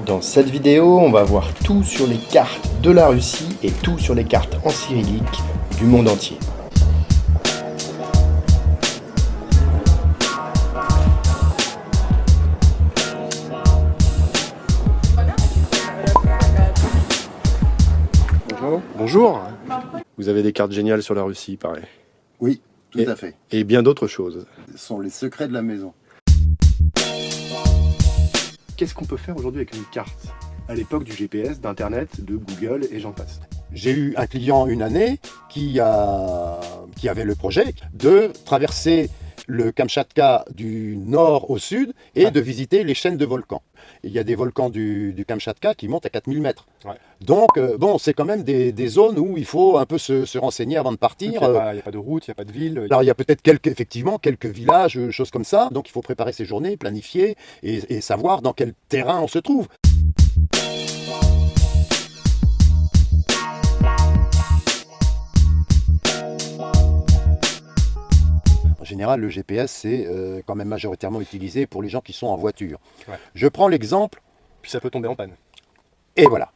Dans cette vidéo, on va voir tout sur les cartes de la Russie et tout sur les cartes en cyrillique du monde entier. Bonjour. Bonjour. Vous avez des cartes géniales sur la Russie, pareil. Oui, tout à fait. Et bien d'autres choses. Ce sont les secrets de la maison. Qu'est-ce qu'on peut faire aujourd'hui avec une carte à l'époque du GPS, d'Internet, de Google et j'en passe? J'ai eu un client une année qui avait le projet de traverser le Kamchatka du nord au sud et de visiter les chaînes de volcans. Il y a des volcans du Kamchatka qui montent à 4000 mètres. Ouais. Donc, bon, c'est quand même des zones où il faut un peu se renseigner avant de partir. Il n'y a pas de route, il n'y a pas de ville. Alors, il y a peut-être effectivement quelques villages, choses comme ça. Donc, il faut préparer ses journées, planifier et savoir dans quel terrain on se trouve. En général, le GPS, c'est quand même majoritairement utilisé pour les gens qui sont en voiture. Ouais. Je prends l'exemple. Puis ça peut tomber en panne. Et voilà.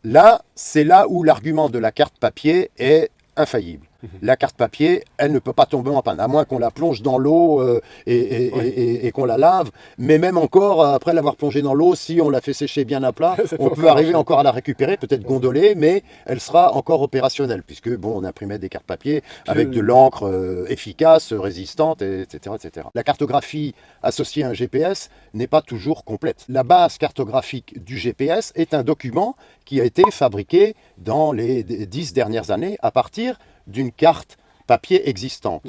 Là, c'est là où l'argument de la carte papier est infaillible. La carte papier, elle ne peut pas tomber en panne, à moins qu'on la plonge dans l'eau et qu'on la lave. Mais même encore, après l'avoir plongée dans l'eau, si on la fait sécher bien à plat, on peut arriver encore à la récupérer, peut-être gondolée, mais elle sera encore opérationnelle, puisque bon, on imprimait des cartes papier avec de l'encre efficace, résistante, etc., etc. La cartographie associée à un GPS n'est pas toujours complète. La base cartographique du GPS est un document qui a été fabriqué dans les 10 dernières années à partir d'une carte papier existante.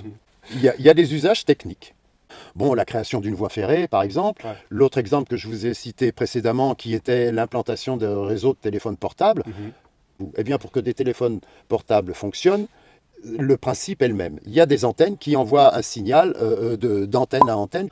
Il y a des usages techniques. Bon, la création d'une voie ferrée, par exemple. Ouais. L'autre exemple que je vous ai cité précédemment, qui était l'implantation de réseaux de téléphones portables. Eh bien, pour que des téléphones portables fonctionnent, le principe est le même. Il y a des antennes qui envoient un signal d'antenne à antenne.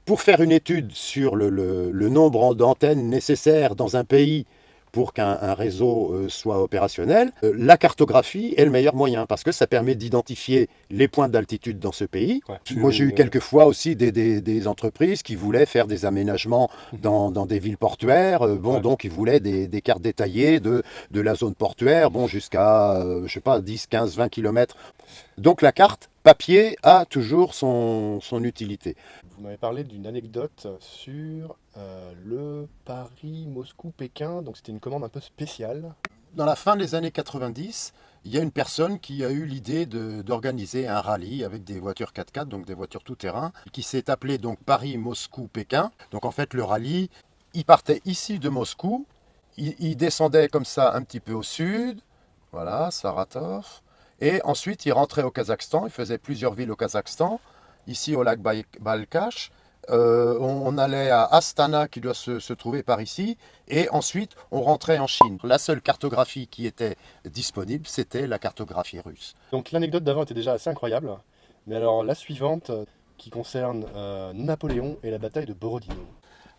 Pour faire une étude sur le nombre d'antennes nécessaires dans un pays pour qu'un réseau soit opérationnel, la cartographie est le meilleur moyen parce que ça permet d'identifier les points d'altitude dans ce pays. Ouais. Moi, j'ai eu quelques fois aussi des entreprises qui voulaient faire des aménagements dans des villes portuaires. Donc ils voulaient des cartes détaillées de la zone portuaire, jusqu'à, je sais pas, 10, 15, 20 km. Donc la carte papier a toujours son utilité. Vous m'avez parlé d'une anecdote sur le Paris-Moscou-Pékin, donc c'était une commande un peu spéciale. Dans la fin des années 90, il y a une personne qui a eu l'idée d'organiser un rallye avec des voitures 4x4, donc des voitures tout-terrain, qui s'est appelé donc Paris-Moscou-Pékin. Donc en fait le rallye, il partait ici de Moscou, il descendait comme ça un petit peu au sud, voilà, Saratov, et ensuite il rentrait au Kazakhstan, il faisait plusieurs villes au Kazakhstan, ici au lac Balkhash. On allait à Astana qui doit se trouver par ici et ensuite on rentrait en Chine. La seule cartographie qui était disponible, c'était la cartographie russe. Donc l'anecdote d'avant était déjà assez incroyable, mais alors la suivante qui concerne Napoléon et la bataille de Borodino.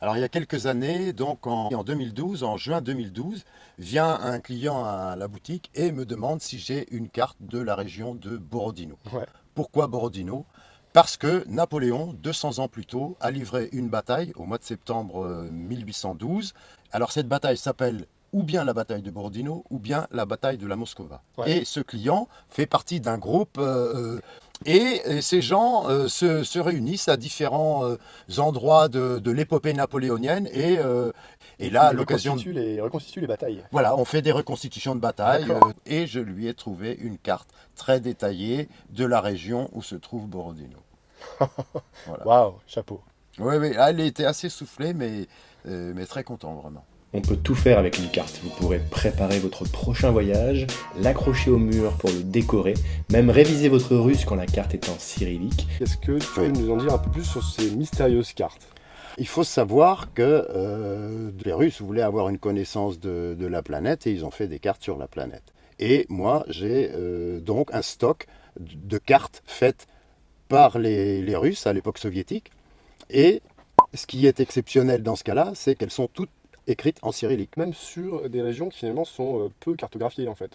Alors il y a quelques années, donc en 2012, en juin 2012, vient un client à la boutique et me demande si j'ai une carte de la région de Borodino. Ouais. Pourquoi Borodino ? Parce que Napoléon, 200 ans plus tôt, a livré une bataille au mois de septembre 1812. Alors cette bataille s'appelle ou bien la bataille de Borodino ou bien la bataille de la Moskova. Ouais. Et ce client fait partie d'un groupe et ces gens se réunissent à différents endroits de l'épopée napoléonienne et là, à l'occasion... reconstitue les batailles. Voilà, on fait des reconstitutions de batailles et je lui ai trouvé une carte très détaillée de la région où se trouve Borodino. Voilà. Waouh, chapeau. Oui, elle était assez soufflée, mais très content, vraiment. On peut tout faire avec une carte. Vous pourrez préparer votre prochain voyage, l'accrocher au mur pour le décorer, même réviser votre russe quand la carte est en cyrillique. Est-ce que tu peux nous en dire un peu plus sur ces mystérieuses cartes ? Il faut savoir que les Russes voulaient avoir une connaissance de la planète et ils ont fait des cartes sur la planète. Et moi, j'ai donc un stock de cartes faites par les Russes à l'époque soviétique. Et ce qui est exceptionnel dans ce cas-là, c'est qu'elles sont toutes écrites en cyrillique. Même sur des régions qui finalement sont peu cartographiées en fait.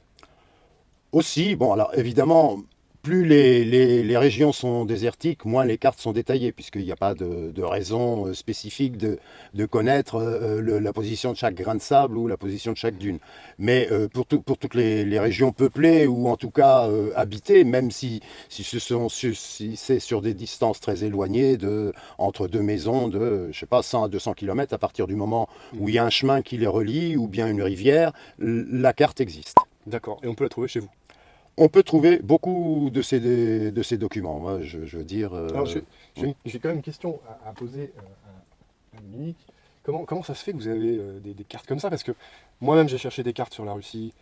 Aussi, bon alors évidemment, plus les régions sont désertiques, moins les cartes sont détaillées, puisqu'il n'y a pas de raison spécifique de connaître la position de chaque grain de sable ou la position de chaque dune. Mais pour toutes les régions peuplées, ou en tout cas habitées, même si c'est sur des distances très éloignées, entre deux maisons de, je sais pas, 100 à 200 km, à partir du moment où il y a un chemin qui les relie, ou bien une rivière, la carte existe. D'accord, et on peut la trouver chez vous? On peut trouver beaucoup de ces documents. Moi, je veux dire. Alors, j'ai quand même une question à poser à Dominique. Comment ça se fait que vous avez des cartes comme ça? Parce que moi-même, j'ai cherché des cartes sur la Russie,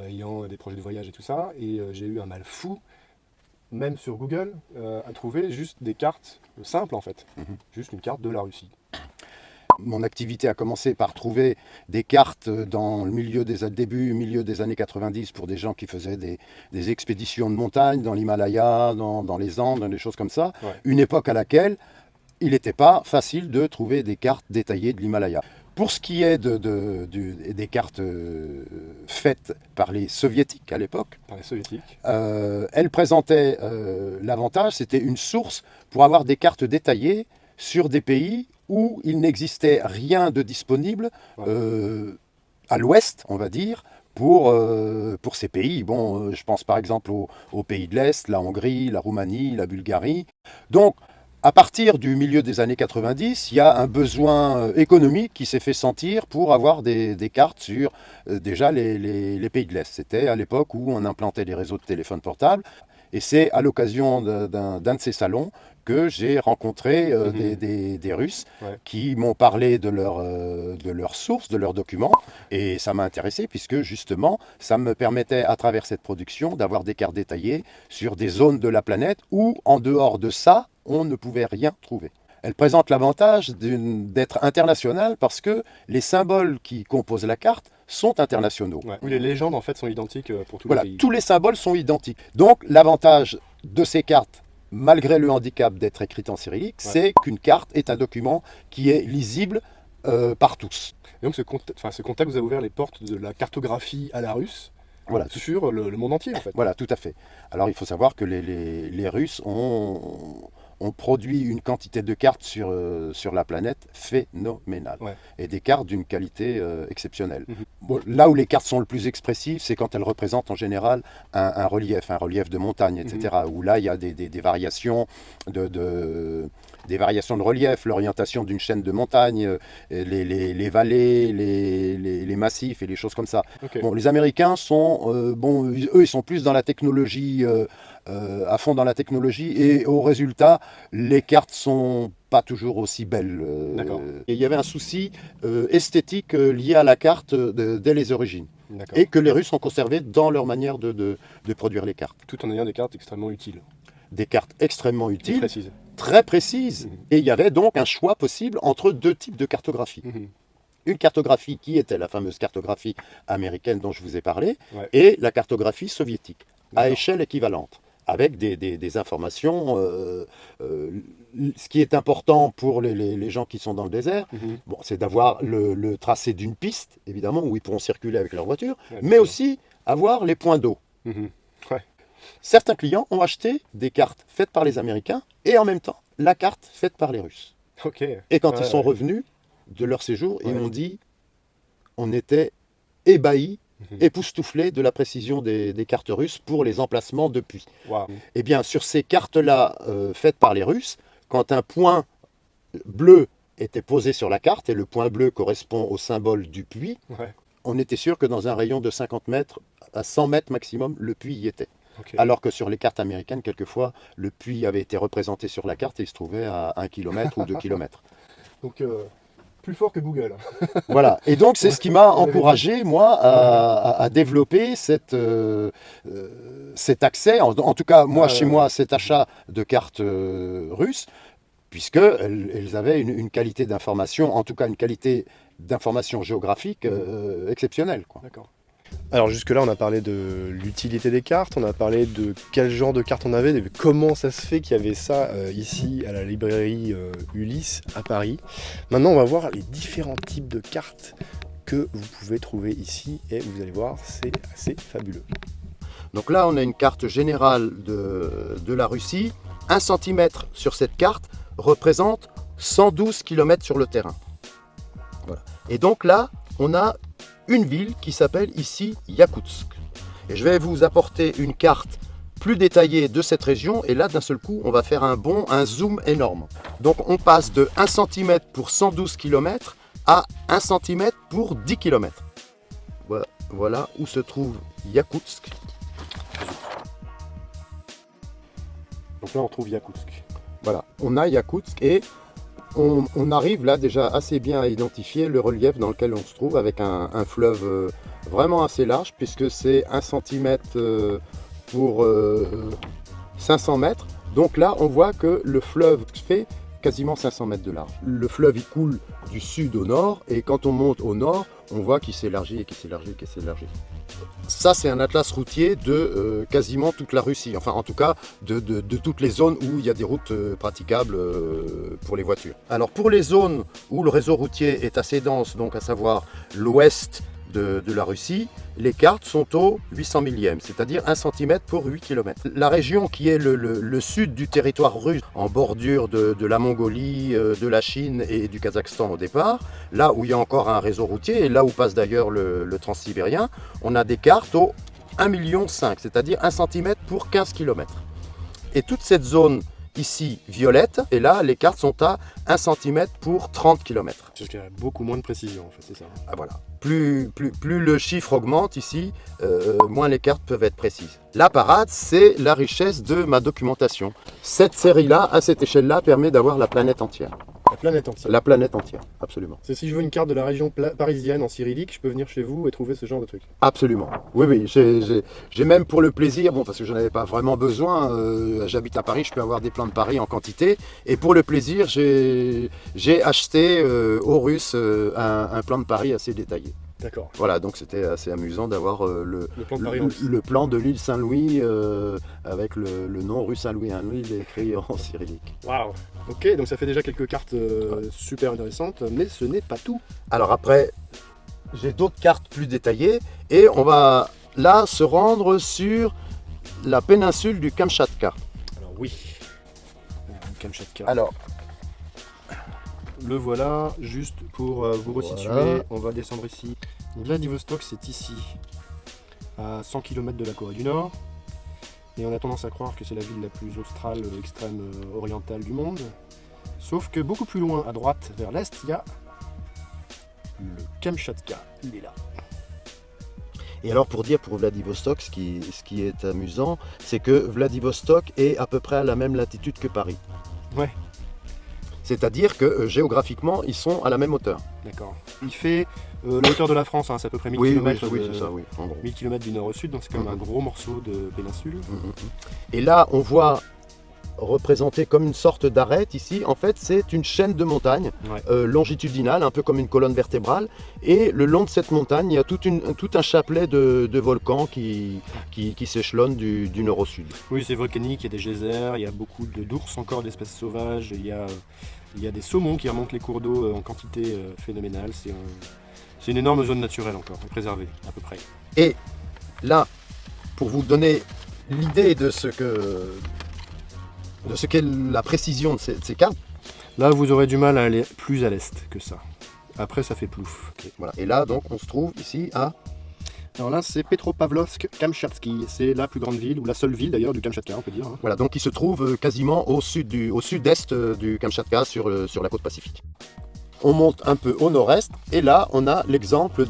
ayant des projets de voyage et tout ça, et j'ai eu un mal fou, même sur Google, à trouver juste des cartes simples, en fait. Juste une carte de la Russie. Mon activité a commencé par trouver des cartes dans le milieu des années 90 pour des gens qui faisaient des expéditions de montagne dans l'Himalaya, dans les Andes, des choses comme ça. Ouais. Une époque à laquelle il n'était pas facile de trouver des cartes détaillées de l'Himalaya. Pour ce qui est des cartes faites par les soviétiques à l'époque, Par les soviétiques. elles présentaient l'avantage, c'était une source pour avoir des cartes détaillées sur des pays où il n'existait rien de disponible à l'ouest, on va dire, pour ces pays. Bon, je pense par exemple aux pays de l'Est, la Hongrie, la Roumanie, la Bulgarie. Donc, à partir du milieu des années 90, il y a un besoin économique qui s'est fait sentir pour avoir des cartes sur déjà les pays de l'Est. C'était à l'époque où on implantait les réseaux de téléphones portables. Et c'est à l'occasion d'un de ces salons que j'ai rencontré des Russes qui m'ont parlé de leurs sources, de leurs documents. Et ça m'a intéressé puisque justement, ça me permettait à travers cette production d'avoir des cartes détaillées sur des zones de la planète où, en dehors de ça, on ne pouvait rien trouver. Elle présente l'avantage d'être internationale parce que les symboles qui composent la carte sont internationaux. Ouais. Oui, les légendes en fait sont identiques pour tous Voilà, les pays. tous les symboles sont identiques. Donc l'avantage de ces cartes, malgré le handicap d'être écrite en cyrillique, c'est qu'une carte est un document qui est lisible par tous. Et donc ce contact vous a ouvert les portes de la cartographie à la russe. Voilà. Sur le monde entier en fait. Voilà, tout à fait. Alors il faut savoir que les Russes ont produit une quantité de cartes sur la planète phénoménale. Ouais. Et des cartes d'une qualité exceptionnelle. Bon, là où les cartes sont le plus expressives, c'est quand elles représentent en général un relief de montagne, etc. Où là, il y a des variations des variations de relief, l'orientation d'une chaîne de montagne, les vallées, les massifs et les choses comme ça. Okay. Bon, les Américains sont, eux, ils sont plus dans la technologie, à fond dans la technologie, et au résultat, les cartes sont pas toujours aussi belles. Et il y avait un souci esthétique lié à la carte dès les origines. Et que les Russes ont conservé dans leur manière de produire les cartes. Tout en ayant des cartes extrêmement utiles. Des cartes extrêmement utiles, très précises. Et il y avait donc un choix possible entre deux types de cartographie. Une cartographie qui était la fameuse cartographie américaine dont je vous ai parlé, et la cartographie soviétique, à échelle équivalente, avec des informations. Ce qui est important pour les gens qui sont dans le désert, c'est d'avoir le tracé d'une piste, évidemment, où ils pourront circuler avec leur voiture, mais aussi avoir les points d'eau. Certains clients ont acheté des cartes faites par les Américains et en même temps la carte faite par les Russes. Et quand ils sont revenus de leur séjour, ils m'ont dit on était ébahis, époustouflés de la précision des cartes russes pour les emplacements de puits. Eh bien, sur ces cartes-là faites par les Russes, quand un point bleu était posé sur la carte, et le point bleu correspond au symbole du puits, on était sûr que dans un rayon de 50 mètres à 100 mètres maximum, le puits y était. Alors que sur les cartes américaines, quelquefois, le puits avait été représenté sur la carte et il se trouvait à 1 km ou 2 km. Donc, plus fort que Google. Voilà, et donc c'est ce qui m'a encouragé, moi, à développer cet accès, en tout cas, moi, chez moi, cet achat de cartes russes, puisqu'elles avaient une qualité d'information, en tout cas une qualité d'information géographique exceptionnelle. D'accord. Alors jusque-là, on a parlé de l'utilité des cartes, on a parlé de quel genre de cartes on avait, de comment ça se fait qu'il y avait ça ici à la librairie Ulysse à Paris. Maintenant, on va voir les différents types de cartes que vous pouvez trouver ici et vous allez voir, c'est assez fabuleux. Donc là, on a une carte générale de la Russie. 1 cm sur cette carte représente 112 km sur le terrain. Voilà. Et donc là, on a une ville qui s'appelle ici Yakoutsk. Et je vais vous apporter une carte plus détaillée de cette région. Et là, d'un seul coup, on va faire un zoom énorme. Donc on passe de 1 cm pour 112 km à 1 cm pour 10 km. Voilà où se trouve Yakoutsk. Donc là, on trouve Yakoutsk. Voilà, on a Yakoutsk et on arrive là déjà assez bien à identifier le relief dans lequel on se trouve avec un fleuve vraiment assez large puisque c'est 1 cm pour 500 mètres. Donc là, on voit que le fleuve fait quasiment 500 mètres de large. Le fleuve, il coule du sud au nord et quand on monte au nord, on voit qu'il s'élargit et qu'il s'élargit et qu'il s'élargit. Ça, c'est un atlas routier de quasiment toute la Russie, enfin en tout cas de toutes les zones où il y a des routes praticables pour les voitures. Alors pour les zones où le réseau routier est assez dense, donc à savoir l'ouest de la Russie, les cartes sont au 800 millième, c'est-à-dire 1 cm pour 8 km. La région qui est le sud du territoire russe, en bordure de la Mongolie, de la Chine et du Kazakhstan au départ, là où il y a encore un réseau routier, et là où passe d'ailleurs le transsibérien, on a des cartes au 1,5 million, c'est-à-dire 1 cm pour 15 km. Et toute cette zone ici violette, et là les cartes sont à 1 cm pour 30 km. Parce qu'il y a beaucoup moins de précision en fait, c'est ça. Ah, voilà. Plus le chiffre augmente ici, moins les cartes peuvent être précises. La parade, c'est la richesse de ma documentation. Cette série-là, à cette échelle-là, permet d'avoir la planète entière. La planète entière. La planète entière, absolument. C'est si je veux une carte de la région parisienne en cyrillique, je peux venir chez vous et trouver ce genre de truc. Absolument. Oui, j'ai même pour le plaisir, bon parce que je n'en avais pas vraiment besoin, j'habite à Paris, je peux avoir des plans de Paris en quantité, et pour le plaisir, j'ai acheté aux Russes un plan de Paris assez détaillé. D'accord. Voilà, donc c'était assez amusant d'avoir le plan de l'île Saint-Louis avec le nom rue Saint-Louis, l'île écrit en cyrillique. Waouh. Ok, donc ça fait déjà quelques cartes super intéressantes, mais ce n'est pas tout. Alors après, j'ai d'autres cartes plus détaillées et on va là se rendre sur la péninsule du Kamchatka. Alors oui, Kamchatka. Alors, le voilà, juste pour vous resituer, voilà. On va descendre ici. Vladivostok, c'est ici, à 100 km de la Corée du Nord. Et on a tendance à croire que c'est la ville la plus australe, extrême orientale du monde. Sauf que beaucoup plus loin, à droite, vers l'est, il y a le Kamchatka. Il est là. et alors pour dire pour Vladivostok, ce qui est amusant, c'est que Vladivostok est à peu près à la même latitude que Paris. Ouais. C'est-à-dire que géographiquement, ils sont à la même hauteur. D'accord. Il fait la hauteur de la France, hein, c'est à peu près 1000 Oui, km. oui, c'est ça, oui, en gros. 1000 km du nord au sud, donc c'est quand même un gros morceau de péninsule. Et là, on voit représenté comme une sorte d'arête ici. En fait, c'est une chaîne de montagnes longitudinale, un peu comme une colonne vertébrale. Et le long de cette montagne, il y a tout un chapelet de volcans qui s'échelonnent du nord au sud. Oui, c'est volcanique, il y a des geysers, il y a beaucoup d'ours encore, d'espèces sauvages, il y a des saumons qui remontent les cours d'eau en quantité phénoménale. C'est une énorme zone naturelle encore, préservée à peu près. Et là, pour vous donner l'idée de ce qu'est la précision de ces cartes. Là, vous aurez du mal à aller plus à l'est que ça. Après, ça fait plouf. Okay, voilà. Et là, donc, on se trouve ici à... Alors là, c'est Petropavlovsk-Kamchatsky. C'est la plus grande ville, ou la seule ville d'ailleurs du Kamchatka, on peut dire. Hein. Voilà, donc il se trouve quasiment au sud-est du Kamchatka, sur la côte pacifique. On monte un peu au nord-est, et là, on a l'exemple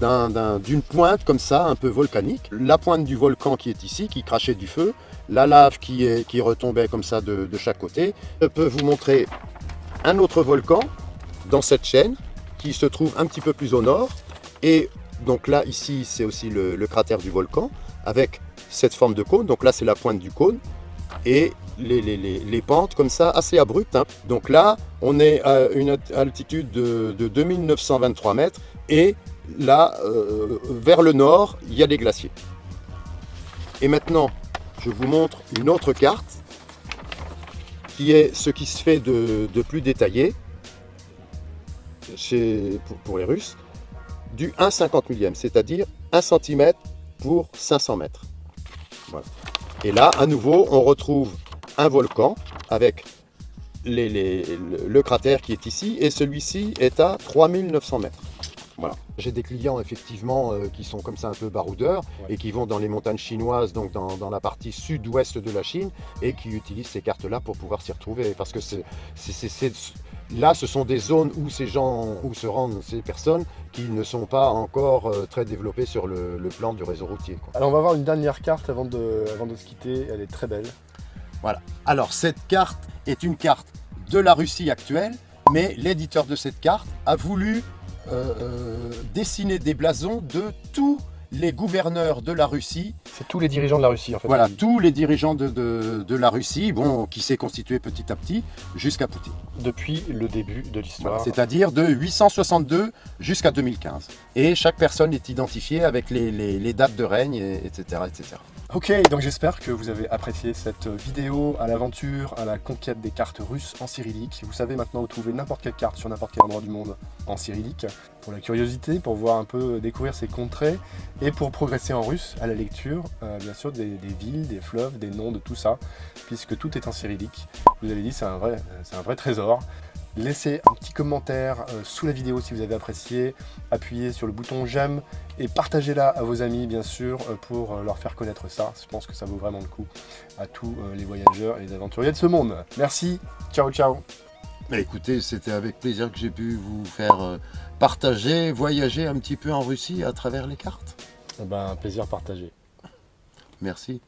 d'une pointe comme ça, un peu volcanique. La pointe du volcan qui est ici, qui crachait du feu, la lave qui retombait comme ça de chaque côté. Je peux vous montrer un autre volcan dans cette chaîne, qui se trouve un petit peu plus au nord, et donc là, ici, c'est aussi le cratère du volcan, avec cette forme de cône. Donc là, c'est la pointe du cône, et les pentes comme ça, assez abruptes. Hein. Donc là, on est à une altitude de 2923 mètres, et là, vers le nord, il y a des glaciers. Et maintenant, je vous montre une autre carte, qui est ce qui se fait de plus détaillé pour les Russes, du 1,50 millième, c'est-à-dire 1 cm pour 500 mètres. Voilà. Et là, à nouveau, on retrouve un volcan avec le cratère qui est ici, et celui-ci est à 3900 mètres. Voilà. J'ai des clients effectivement qui sont comme ça un peu baroudeurs et qui vont dans les montagnes chinoises, donc dans la partie sud-ouest de la Chine, et qui utilisent ces cartes-là pour pouvoir s'y retrouver. Parce que là, ce sont des zones où où se rendent ces personnes qui ne sont pas encore très développées sur le plan du réseau routier, quoi. Alors on va voir une dernière carte avant de se quitter, elle est très belle. Voilà. Alors cette carte est une carte de la Russie actuelle, mais l'éditeur de cette carte a voulu dessiner des blasons de tous les gouverneurs de la Russie. C'est tous les dirigeants de la Russie en fait. Voilà, tous les dirigeants de la Russie, qui s'est constitué petit à petit jusqu'à Poutine. Depuis le début de l'histoire. Voilà, c'est-à-dire de 862 jusqu'à 2015. Et chaque personne est identifiée avec les dates de règne, etc., etc. Ok, donc j'espère que vous avez apprécié cette vidéo à l'aventure, à la conquête des cartes russes en cyrillique. Vous savez maintenant où trouver n'importe quelle carte sur n'importe quel endroit du monde en cyrillique. Pour la curiosité, pour voir un peu, découvrir ces contrées et pour progresser en russe à la lecture, bien sûr, des villes, des fleuves, des noms, de tout ça, puisque tout est en cyrillique. Vous avez dit, c'est un vrai trésor. Laissez un petit commentaire sous la vidéo si vous avez apprécié, appuyez sur le bouton j'aime et partagez-la à vos amis bien sûr pour leur faire connaître ça. Je pense que ça vaut vraiment le coup à tous les voyageurs et les aventuriers de ce monde. Merci, ciao ciao. Écoutez, c'était avec plaisir que j'ai pu vous faire partager, voyager un petit peu en Russie à travers les cartes. Un plaisir partagé. Merci.